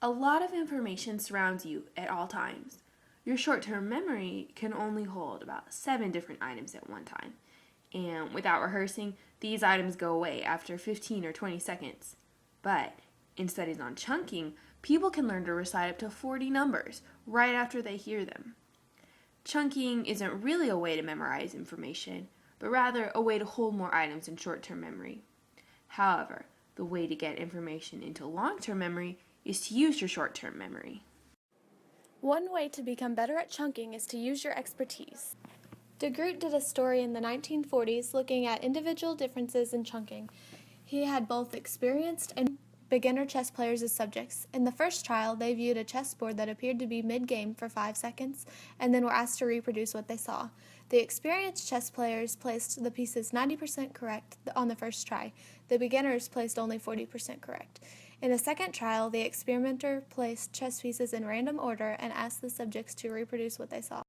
A lot of information surrounds you at all times. Your short-term memory can only hold about 7 different items at one time, and without rehearsing, these items go away after 15 or 20 seconds. But in studies on chunking, people can learn to recite up to 40 numbers right after they hear them. Chunking isn't really a way to memorize information, but rather a way to hold more items in short-term memory. However, the way to get information into long-term memory is to use your short-term memory. One way to become better at chunking is to use your expertise. De Groot did a story in the 1940s looking at individual differences in chunking. He had both experienced and beginner chess players as subjects. In the first trial, they viewed a chessboard that appeared to be mid-game for 5 seconds and then were asked to reproduce what they saw. The experienced chess players placed the pieces 90% correct on the first try. The beginners placed only 40% correct. In the second trial, the experimenter placed chess pieces in random order and asked the subjects to reproduce what they saw.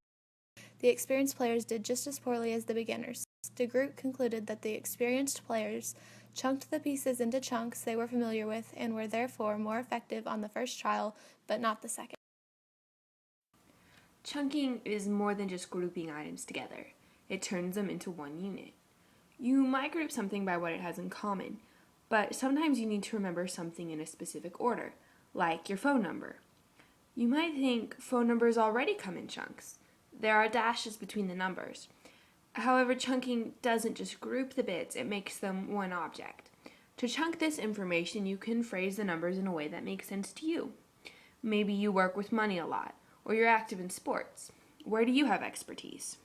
The experienced players did just as poorly as the beginners. De Groot concluded that the experienced players chunked the pieces into chunks they were familiar with and were therefore more effective on the first trial, but not the second. Chunking is more than just grouping items together. It turns them into one unit. You might group something by what it has in common, but sometimes you need to remember something in a specific order, like your phone number. You might think phone numbers already come in chunks. There are dashes between the numbers. However, chunking doesn't just group the bits, it makes them one object. To chunk this information, you can phrase the numbers in a way that makes sense to you. Maybe you work with money a lot, or you're active in sports. Where do you have expertise?